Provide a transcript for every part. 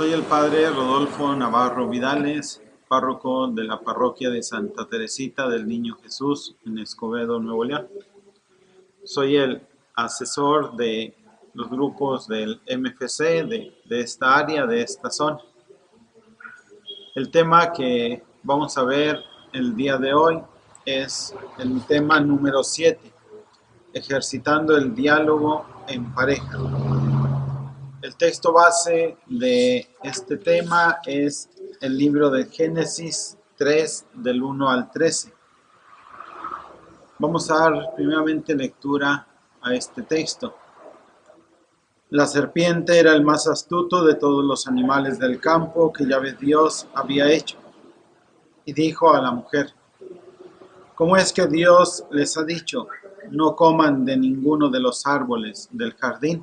Soy el padre Rodolfo Navarro Vidales, párroco de la parroquia de Santa Teresita del Niño Jesús en Escobedo, Nuevo León. Soy el asesor de los grupos del MFC de esta área, de esta zona. El tema que vamos a ver el día de hoy es el tema número 7, ejercitando el diálogo en pareja. El texto base de este tema es el libro de Génesis 3, del 1 al 13. Vamos a dar primeramente lectura a este texto. La serpiente era el más astuto de todos los animales del campo que Yahvé Dios había hecho. Y dijo a la mujer: ¿Cómo es que Dios les ha dicho, no coman de ninguno de los árboles del jardín?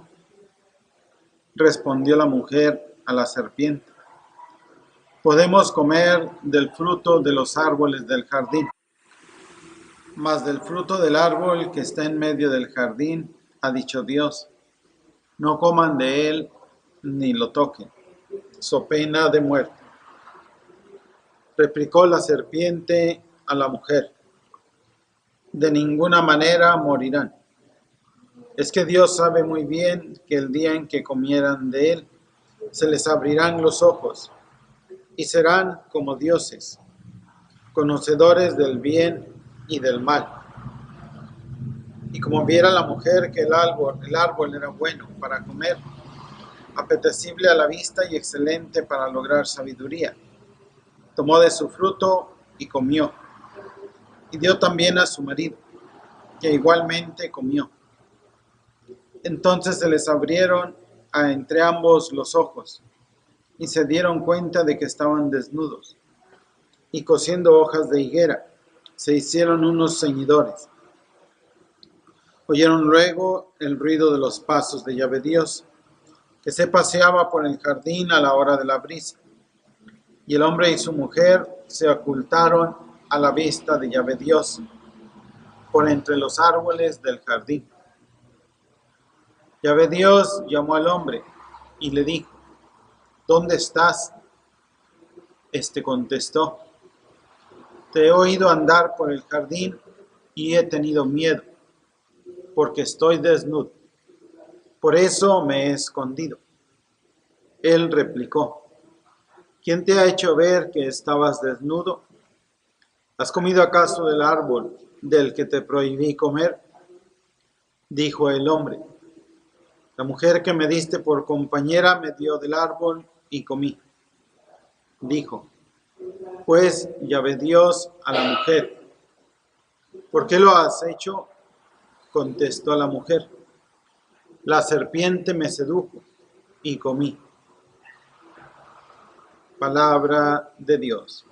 Respondió la mujer a la serpiente: Podemos comer del fruto de los árboles del jardín, mas del fruto del árbol que está en medio del jardín, ha dicho Dios, no coman de él ni lo toquen, so pena de muerte. Replicó la serpiente a la mujer: De ninguna manera morirán. Es que Dios sabe muy bien que el día en que comieran de él, se les abrirán los ojos, y serán como dioses, conocedores del bien y del mal. Y como viera la mujer que el árbol era bueno para comer, apetecible a la vista y excelente para lograr sabiduría, tomó de su fruto y comió, y dio también a su marido, que igualmente comió. Entonces se les abrieron entre ambos los ojos, y se dieron cuenta de que estaban desnudos, y cosiendo hojas de higuera, se hicieron unos ceñidores. Oyeron luego el ruido de los pasos de Yahvé Dios, que se paseaba por el jardín a la hora de la brisa. Y el hombre y su mujer se ocultaron a la vista de Yahvé Dios por entre los árboles del jardín. Yahvé Dios llamó al hombre y le dijo: ¿Dónde estás? Este contestó: Te he oído andar por el jardín y he tenido miedo, porque estoy desnudo. Por eso me he escondido. Él replicó: ¿Quién te ha hecho ver que estabas desnudo? ¿Has comido acaso del árbol del que te prohibí comer? Dijo el hombre: La mujer que me diste por compañera me dio del árbol y comí. Dijo pues Yahvé Dios a la mujer: ¿Por qué lo has hecho? Contestó la mujer: La serpiente me sedujo y comí. Palabra de Dios.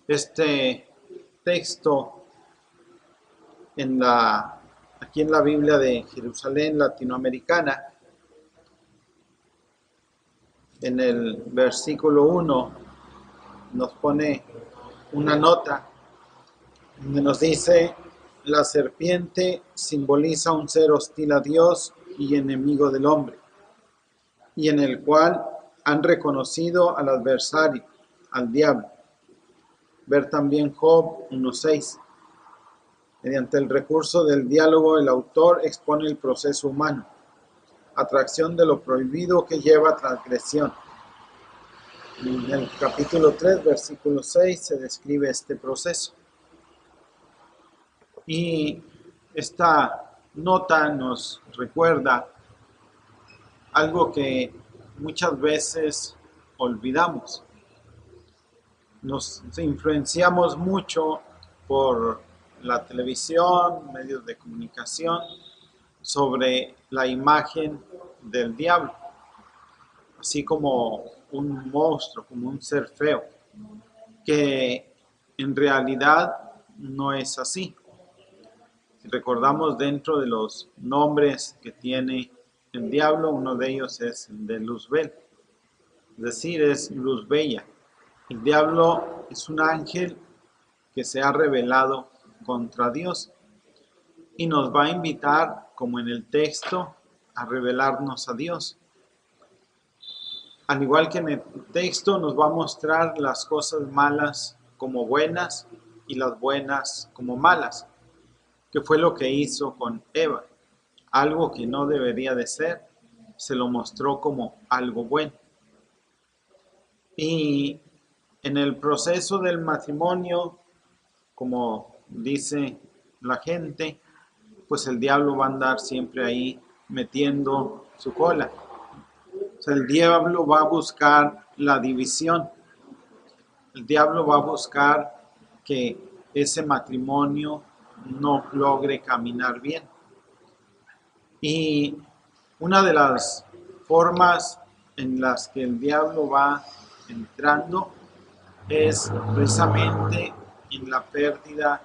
Este texto aquí en la Biblia de Jerusalén Latinoamericana, en el versículo 1, nos pone una nota donde nos dice: la serpiente simboliza un ser hostil a Dios y enemigo del hombre, y en el cual han reconocido al adversario, al diablo. Ver también Job 1:6. Mediante el recurso del diálogo, el autor expone el proceso humano, atracción de lo prohibido que lleva a transgresión. En el capítulo 3, versículo 6, se describe este proceso. Y esta nota nos recuerda algo que muchas veces olvidamos. Nos influenciamos mucho por la televisión, medios de comunicación, sobre la imagen del diablo, así como un monstruo, como un ser feo, que en realidad no es así. Si recordamos, dentro de los nombres que tiene el diablo, uno de ellos es el de Luzbel, es decir, es luz bella. El diablo es un ángel que se ha rebelado contra Dios. y nos va a invitar, como en el texto, a revelarnos a Dios. Al igual que en el texto, nos va a mostrar las cosas malas como buenas y las buenas como malas, que fue lo que hizo con Eva. Algo que no debería de ser, se lo mostró como algo bueno. Y en el proceso del matrimonio, como dice la gente, pues el diablo va a andar siempre ahí metiendo su cola. O sea, el diablo va a buscar la división. El diablo va a buscar que ese matrimonio no logre caminar bien. Y una de las formas en las que el diablo va entrando es precisamente en la pérdida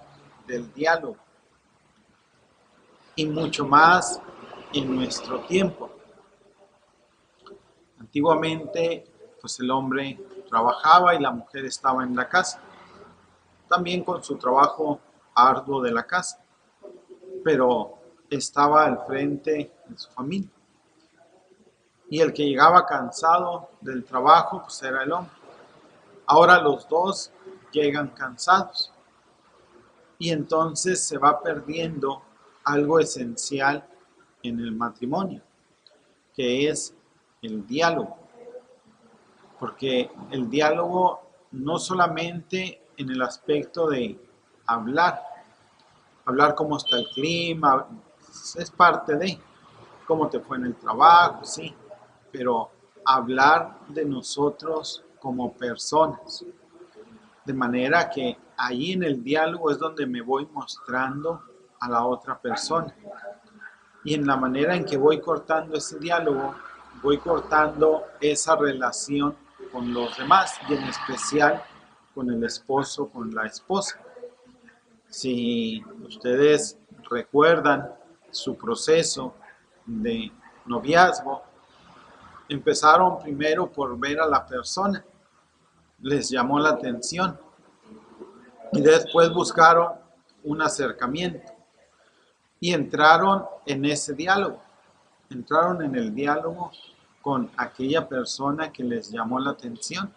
del diálogo y mucho más en nuestro tiempo. Antiguamente, pues el hombre trabajaba y la mujer estaba en la casa, también con su trabajo arduo de la casa, pero estaba al frente de su familia. Y el que llegaba cansado del trabajo, pues era el hombre. Ahora los dos llegan cansados. Y entonces se va perdiendo algo esencial en el matrimonio, que es el diálogo. Porque el diálogo no solamente en el aspecto de hablar cómo está el clima, es parte de cómo te fue en el trabajo, sí, pero hablar de nosotros como personas. De manera que ahí en el diálogo es donde me voy mostrando a la otra persona. Y en la manera en que voy cortando ese diálogo, voy cortando esa relación con los demás y en especial con el esposo, con la esposa. Si ustedes recuerdan su proceso de noviazgo, empezaron primero por ver a la persona, les llamó la atención y después buscaron un acercamiento y entraron en ese diálogo, entraron en el diálogo con aquella persona que les llamó la atención.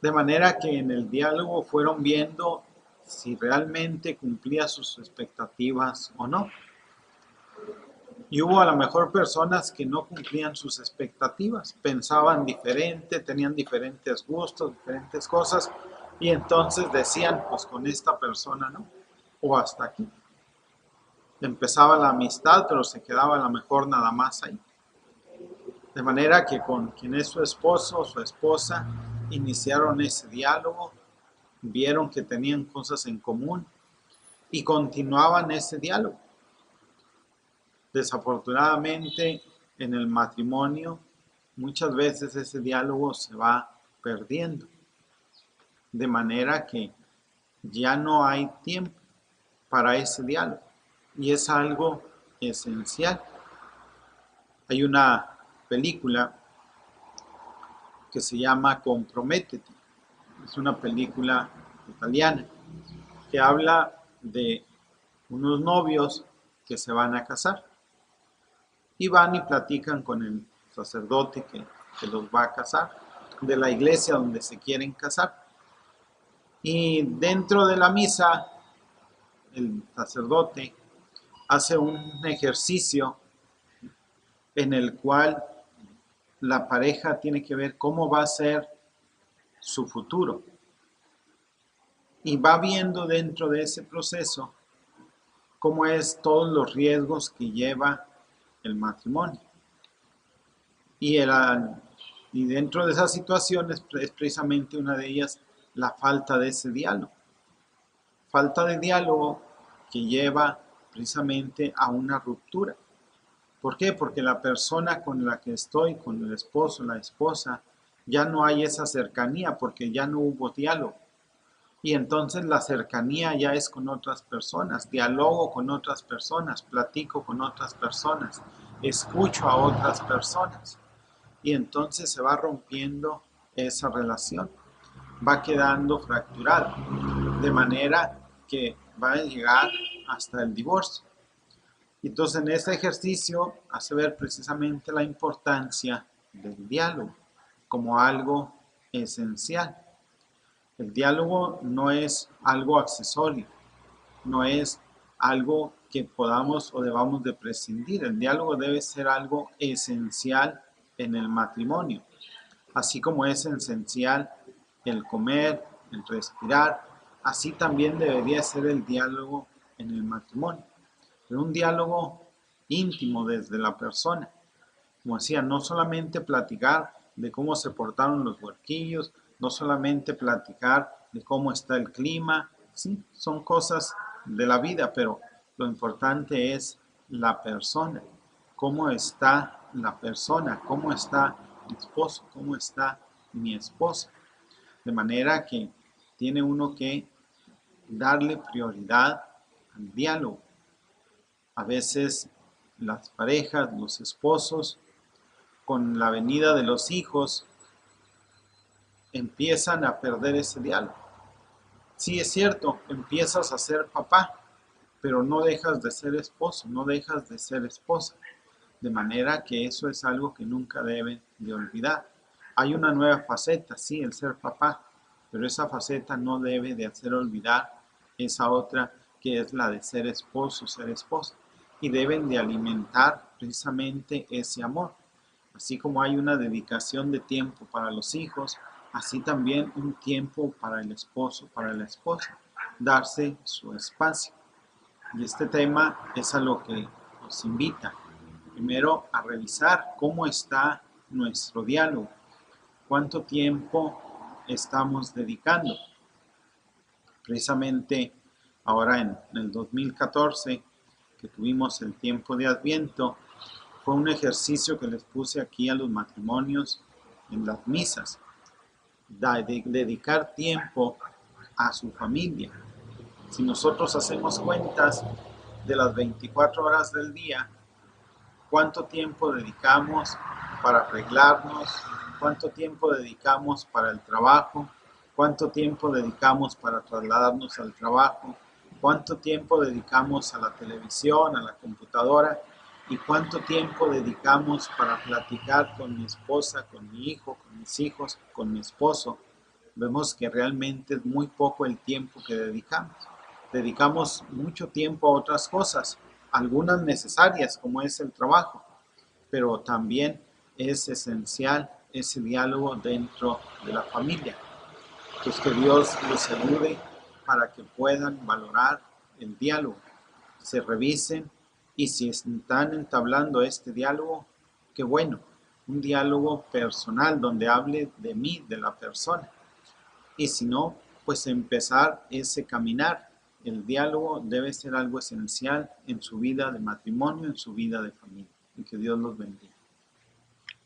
De manera que en el diálogo fueron viendo si realmente cumplía sus expectativas o no. Y hubo a lo mejor personas que no cumplían sus expectativas, pensaban diferente, tenían diferentes gustos, diferentes cosas, y entonces decían, pues con esta persona no, o hasta aquí. Empezaba la amistad, pero se quedaba a lo mejor nada más ahí. De manera que con quien es su esposo o su esposa, iniciaron ese diálogo, vieron que tenían cosas en común y continuaban ese diálogo. Desafortunadamente, en el matrimonio, muchas veces ese diálogo se va perdiendo, de manera que ya no hay tiempo para ese diálogo y es algo esencial. Hay una película que se llama Comprométete, es una película italiana que habla de unos novios que se van a casar y van y platican con el sacerdote que los va a casar, de la iglesia donde se quieren casar. Y dentro de la misa, el sacerdote hace un ejercicio en el cual la pareja tiene que ver cómo va a ser su futuro. Y va viendo dentro de ese proceso cómo es todos los riesgos que lleva el matrimonio. Y dentro de esas situaciones es precisamente una de ellas la falta de ese diálogo. Falta de diálogo que lleva precisamente a una ruptura. ¿Por qué? Porque la persona con la que estoy, con el esposo, la esposa, ya no hay esa cercanía porque ya no hubo diálogo. Y entonces la cercanía ya es con otras personas, dialogo con otras personas, platico con otras personas, escucho a otras personas. Y entonces se va rompiendo esa relación, va quedando fracturada, de manera que va a llegar hasta el divorcio. Entonces en este ejercicio hace ver precisamente la importancia del diálogo como algo esencial. El diálogo no es algo accesorio, no es algo que podamos o debamos de prescindir. El diálogo debe ser algo esencial en el matrimonio, así como es esencial el comer, el respirar, así también debería ser el diálogo en el matrimonio. Pero un diálogo íntimo desde la persona. Como decía, no solamente platicar de cómo se portaron los huerquillos, no solamente platicar de cómo está el clima, sí, son cosas de la vida, pero lo importante es la persona, cómo está la persona, cómo está mi esposo, cómo está mi esposa. De manera que tiene uno que darle prioridad al diálogo. A veces las parejas, los esposos, con la venida de los hijos, empiezan a perder ese diálogo. Sí, es cierto, empiezas a ser papá, pero no dejas de ser esposo, no dejas de ser esposa. De manera que eso es algo que nunca deben de olvidar. Hay una nueva faceta, sí, el ser papá, pero esa faceta no debe de hacer olvidar esa otra que es la de ser esposo, ser esposa. Y deben de alimentar precisamente ese amor. Así como hay una dedicación de tiempo para los hijos, así también un tiempo para el esposo, para la esposa, darse su espacio. Y este tema es a lo que nos invita. Primero, a revisar cómo está nuestro diálogo, cuánto tiempo estamos dedicando. Precisamente ahora en el 2014, que tuvimos el tiempo de Adviento, fue un ejercicio que les puse aquí a los matrimonios en las misas, de dedicar tiempo a su familia. Si nosotros hacemos cuentas de las 24 horas del día, ¿cuánto tiempo dedicamos para arreglarnos? ¿Cuánto tiempo dedicamos para el trabajo? ¿Cuánto tiempo dedicamos para trasladarnos al trabajo? ¿Cuánto tiempo dedicamos a la televisión, a la computadora? ¿Y cuánto tiempo dedicamos para platicar con mi esposa, con mi hijo, con mis hijos, con mi esposo? Vemos que realmente es muy poco el tiempo que dedicamos. Dedicamos mucho tiempo a otras cosas, algunas necesarias como es el trabajo, pero también es esencial ese diálogo dentro de la familia. Pues que Dios les ayude para que puedan valorar el diálogo, se revisen y si están entablando este diálogo, qué bueno, un diálogo personal donde hable de mí, de la persona. Y si no, pues empezar ese caminar. El diálogo debe ser algo esencial en su vida de matrimonio, en su vida de familia. Y que Dios los bendiga.